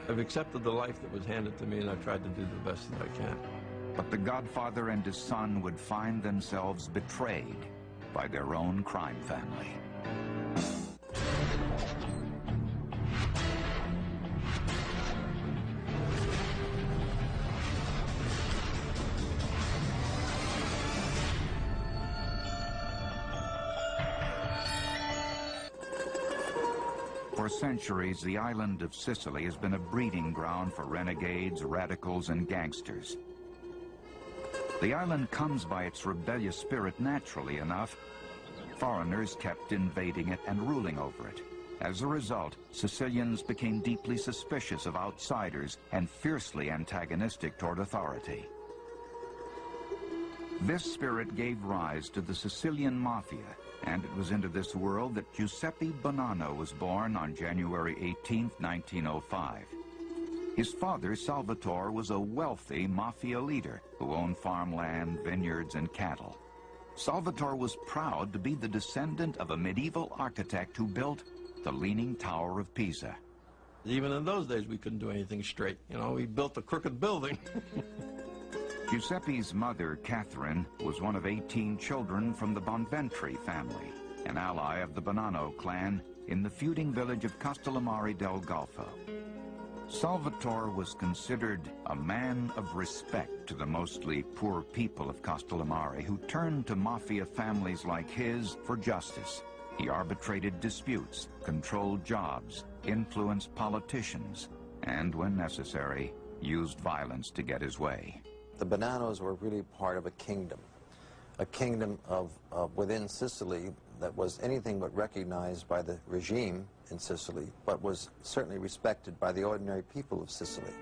I've accepted the life that was handed to me, and I've tried to do the best that I can. But the godfather and his son would find themselves betrayed by their own crime family. For centuries, the island of Sicily has been a breeding ground for renegades, radicals, and gangsters. The island comes by its rebellious spirit naturally enough. Foreigners kept invading it and ruling over it. As a result, Sicilians became deeply suspicious of outsiders and fiercely antagonistic toward authority. This spirit gave rise to the Sicilian Mafia, and it was into this world that Giuseppe Bonanno was born on January 18, 1905. His father, Salvatore, was a wealthy Mafia leader who owned farmland, vineyards, and cattle. Salvatore was proud to be the descendant of a medieval architect who built the Leaning Tower of Pisa. Even in those days, we couldn't do anything straight. You know, we built a crooked building. Giuseppe's mother, Catherine, was one of 18 children from the Bonventri family, an ally of the Bonanno clan in the feuding village of Castellammare del Golfo. Salvatore was considered a man of respect to the mostly poor people of Castellammare, who turned to Mafia families like his for justice. He arbitrated disputes, controlled jobs, influenced politicians, and, when necessary, used violence to get his way. The Bonannos were really part of a kingdom of within Sicily that was anything but recognized by the regime in Sicily, but was certainly respected by the ordinary people of Sicily.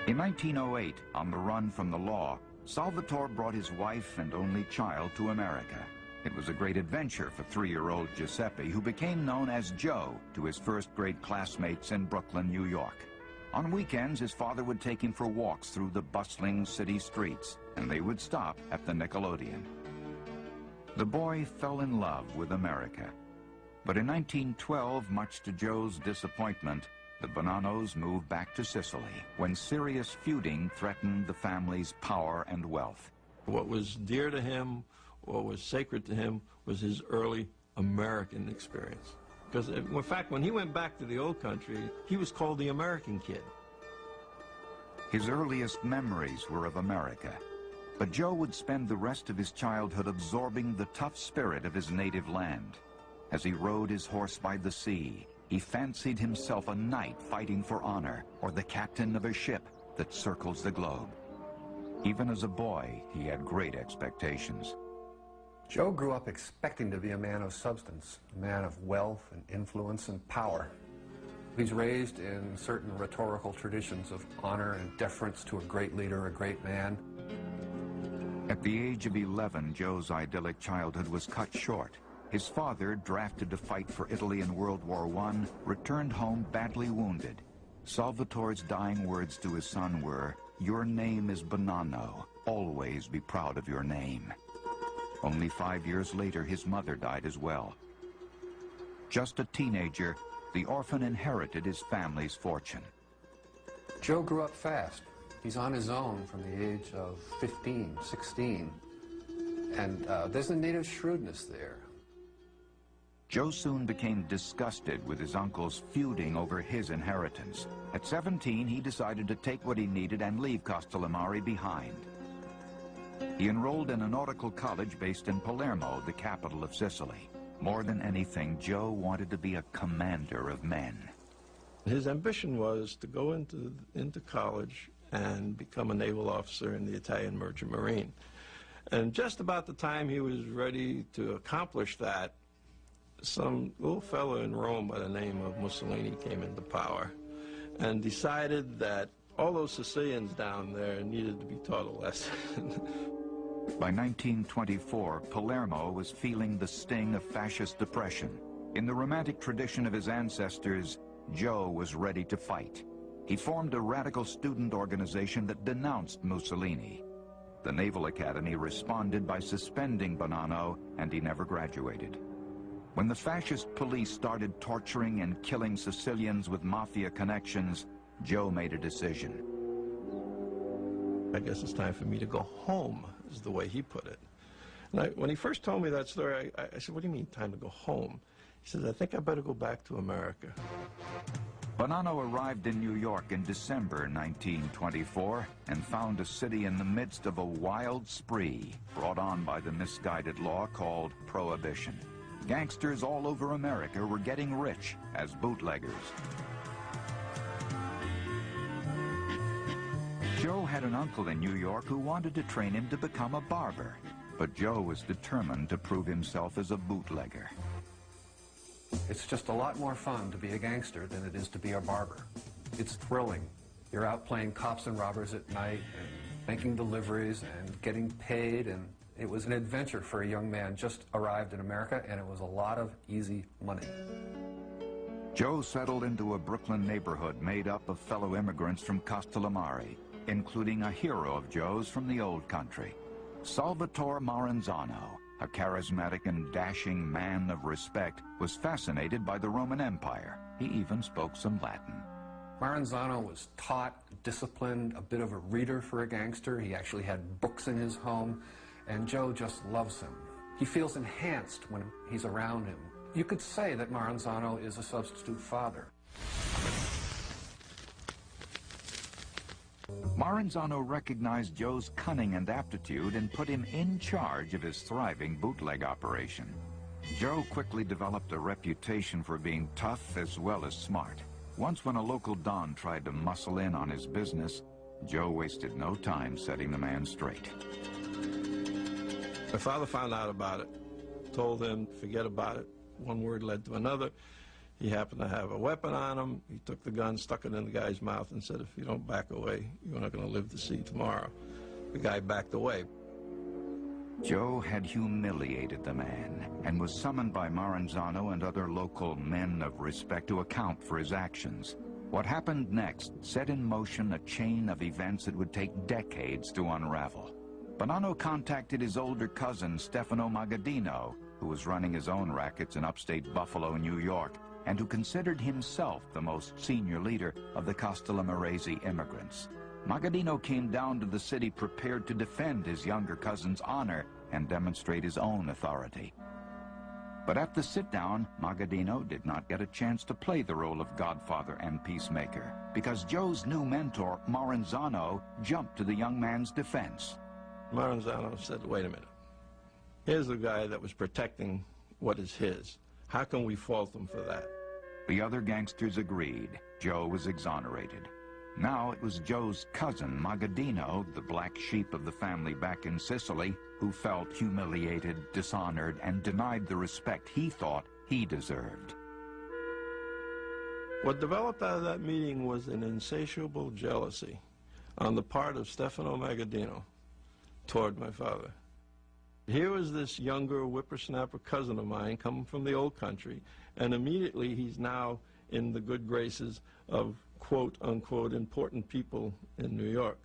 In 1908, on the run from the law, Salvatore brought his wife and only child to America. It was a great adventure for 3-year-old Giuseppe, who became known as Joe to his first-grade classmates in Brooklyn, New York. On weekends, his father would take him for walks through the bustling city streets, and they would stop at the Nickelodeon. The boy fell in love with America. But in 1912, much to Joe's disappointment, the Bonannos moved back to Sicily when serious feuding threatened the family's power and wealth. What was dear to him, what was sacred to him, was his early American experience. Because, in fact, when he went back to the old country, he was called the American kid. His earliest memories were of America, but Joe would spend the rest of his childhood absorbing the tough spirit of his native land. As he rode his horse by the sea, he fancied himself a knight fighting for honor, or the captain of a ship that circles the globe. Even as a boy, he had great expectations. Joe grew up expecting to be a man of substance, a man of wealth and influence and power. He's raised in certain rhetorical traditions of honor and deference to a great leader, a great man. At the age of 11, Joe's idyllic childhood was cut short. His father, drafted to fight for Italy in World War I, returned home badly wounded. Salvatore's dying words to his son were, "Your name is Bonanno. Always be proud of your name." Only 5 years later, his mother died as well. Just a teenager, the orphan inherited his family's fortune. Joe grew up fast. He's on his own from the age of 15, 16. And there's a native shrewdness there. Joe soon became disgusted with his uncles feuding over his inheritance. At 17, he decided to take what he needed and leave Castellammare behind. He enrolled in a nautical college based in Palermo, the capital of Sicily. More than anything, Joe wanted to be a commander of men. His ambition was to go into college and become a naval officer in the Italian Merchant Marine. And just about the time he was ready to accomplish that, some little fellow in Rome by the name of Mussolini came into power and decided that all those Sicilians down there needed to be taught a lesson. By 1924, Palermo was feeling the sting of fascist depression. In the romantic tradition of his ancestors, Joe was ready to fight. He formed a radical student organization that denounced Mussolini. The Naval Academy responded by suspending Bonanno, and he never graduated. When the fascist police started torturing and killing Sicilians with Mafia connections, Joe made a decision. I guess it's time for me to go home, is the way he put it. And when he first told me that story, I said, what do you mean, time to go home? He says, I think I better go back to America. Bonanno arrived in New York in December 1924 and found a city in the midst of a wild spree brought on by the misguided law called Prohibition. Gangsters all over America were getting rich as bootleggers. Joe had an uncle in New York who wanted to train him to become a barber, but Joe was determined to prove himself as a bootlegger. It's just a lot more fun to be a gangster than it is to be a barber. It's thrilling. You're out playing cops and robbers at night and making deliveries and getting paid, and it was an adventure for a young man just arrived in America, and it was a lot of easy money. Joe settled into a Brooklyn neighborhood made up of fellow immigrants from Castellammarese, including a hero of Joe's from the old country, Salvatore Maranzano. A charismatic and dashing man of respect, was fascinated by the Roman Empire. He even spoke some Latin. Maranzano was taught, disciplined, a bit of a reader for a gangster. He actually had books in his home, and Joe just loves him. He feels enhanced when he's around him. You could say that Maranzano is a substitute father. Maranzano recognized Joe's cunning and aptitude and put him in charge of his thriving bootleg operation. Joe quickly developed a reputation for being tough as well as smart. Once when a local don tried to muscle in on his business, Joe wasted no time setting the man straight. My father found out about it, told him, forget about it. One word led to another. He happened to have a weapon on him. He took the gun, stuck it in the guy's mouth, and said, if you don't back away, you're not going to live to see tomorrow. The guy backed away. Joe had humiliated the man and was summoned by Maranzano and other local men of respect to account for his actions. What happened next set in motion a chain of events that would take decades to unravel. Bonanno contacted his older cousin, Stefano Magaddino, who was running his own rackets in upstate Buffalo, New York, and who considered himself the most senior leader of the Castellammarese immigrants. Magaddino came down to the city prepared to defend his younger cousin's honor and demonstrate his own authority. But at the sit-down, Magaddino did not get a chance to play the role of godfather and peacemaker, because Joe's new mentor, Maranzano, jumped to the young man's defense. Maranzano said, wait a minute. Here's the guy that was protecting what is his. How can we fault him for that? The other gangsters agreed. Joe was exonerated. Now it was Joe's cousin, Magaddino, the black sheep of the family back in Sicily, who felt humiliated, dishonored, and denied the respect he thought he deserved. What developed out of that meeting was an insatiable jealousy on the part of Stefano Magaddino toward my father. Here was this younger whippersnapper cousin of mine coming from the old country, and immediately he's now in the good graces of quote-unquote important people in New York.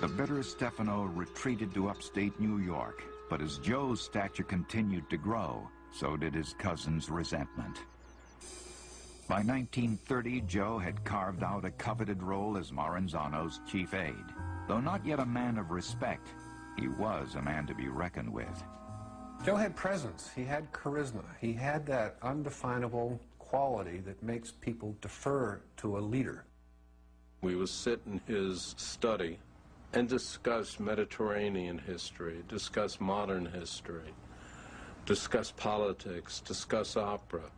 The bitter Stefano retreated to upstate New York, but as Joe's stature continued to grow, so did his cousin's resentment. By 1930, Joe had carved out a coveted role as Maranzano's chief aide. Though not yet a man of respect, he was a man to be reckoned with. Joe had presence, he had charisma, he had that undefinable quality that makes people defer to a leader. We would sit in his study and discuss Mediterranean history, discuss modern history, discuss politics, discuss opera.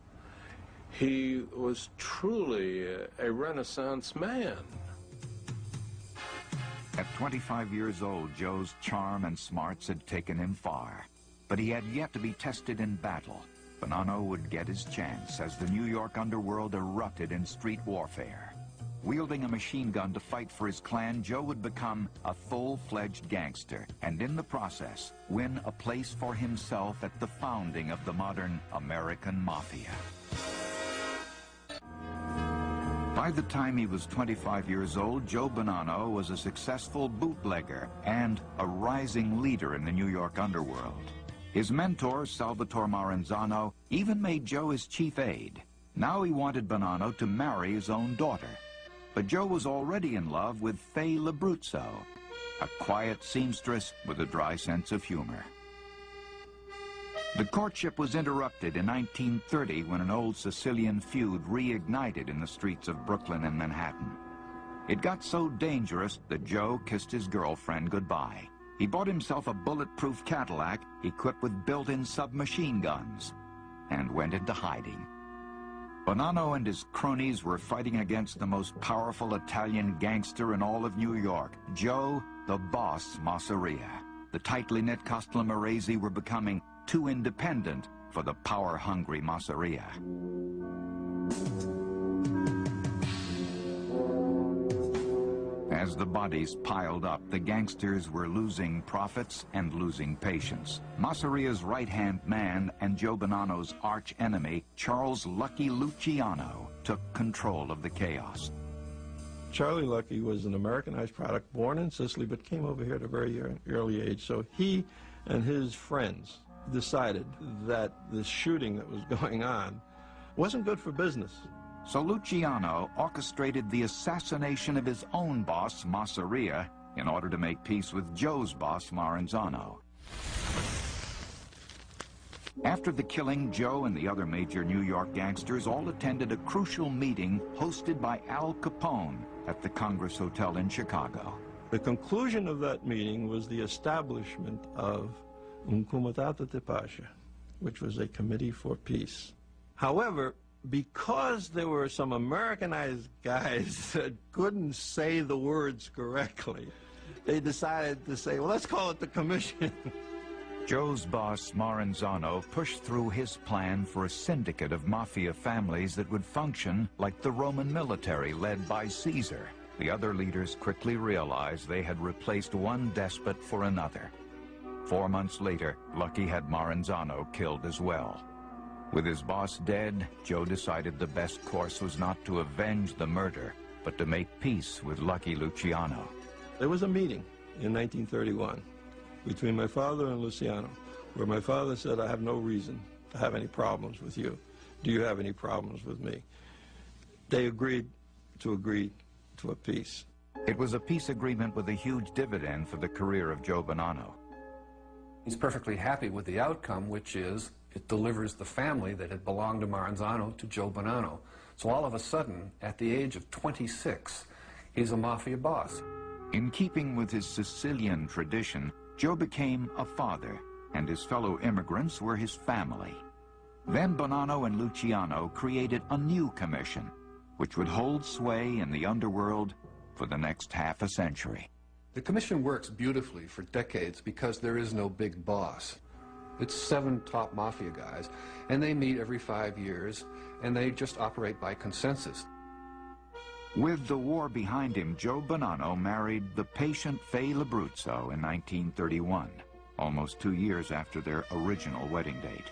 He was truly a Renaissance man. At 25 years old, Joe's charm and smarts had taken him far, but he had yet to be tested in battle. Bonanno would get his chance as the New York underworld erupted in street warfare. Wielding a machine gun to fight for his clan, Joe would become a full-fledged gangster, and in the process, win a place for himself at the founding of the modern American Mafia. By the time he was 25 years old, Joe Bonanno was a successful bootlegger and a rising leader in the New York underworld. His mentor, Salvatore Maranzano, even made Joe his chief aide. Now he wanted Bonanno to marry his own daughter. but Joe was already in love with Fay Labruzzo, a quiet seamstress with a dry sense of humor. The courtship was interrupted in 1930 when an old Sicilian feud reignited in the streets of Brooklyn and Manhattan. It got so dangerous that Joe kissed his girlfriend goodbye. He bought himself a bulletproof Cadillac equipped with built-in submachine guns and went into hiding. Bonanno and his cronies were fighting against the most powerful Italian gangster in all of New York, Joe the Boss Masseria. The tightly knit Castellammarese were becoming too independent for the power-hungry Masseria. As the bodies piled up, the gangsters were losing profits and losing patience. Masseria's right-hand man and Joe Bonanno's arch-enemy, Charles Lucky Luciano, took control of the chaos. Charlie Lucky was an Americanized product, born in Sicily, but came over here at a very early age. So he and his friends decided that the shooting that was going on wasn't good for business. So Luciano orchestrated the assassination of his own boss, Masseria, in order to make peace with Joe's boss, Maranzano. After the killing, Joe and the other major New York gangsters all attended a crucial meeting hosted by Al Capone at the Congress Hotel in Chicago. The conclusion of that meeting was the establishment of un comitato di pace, which was a committee for peace. However, because there were some Americanized guys that couldn't say the words correctly, they decided to say, well, let's call it the commission. Joe's boss, Maranzano, pushed through his plan for a syndicate of mafia families that would function like the Roman military led by Caesar. The other leaders quickly realized they had replaced one despot for another. 4 months later, Lucky had Maranzano killed as well. With his boss dead, Joe decided the best course was not to avenge the murder, but to make peace with Lucky Luciano. There was a meeting in 1931 between my father and Luciano, where my father said, I have no reason to have any problems with you. Do you have any problems with me? They agreed to a peace. It was a peace agreement with a huge dividend for the career of Joe Bonanno. He's perfectly happy with the outcome, which is it delivers the family that had belonged to Maranzano to Joe Bonanno. So all of a sudden, at the age of 26, he's a mafia boss. In keeping with his Sicilian tradition, Joe became a father, and his fellow immigrants were his family. Then Bonanno and Luciano created a new commission, which would hold sway in the underworld for the next half a century. The commission works beautifully for decades because there is no big boss. It's 7 top mafia guys, and they meet every 5 years, and they just operate by consensus. With the war behind him, Joe Bonanno married the patient Fay Labruzzo in 1931, almost 2 years after their original wedding date.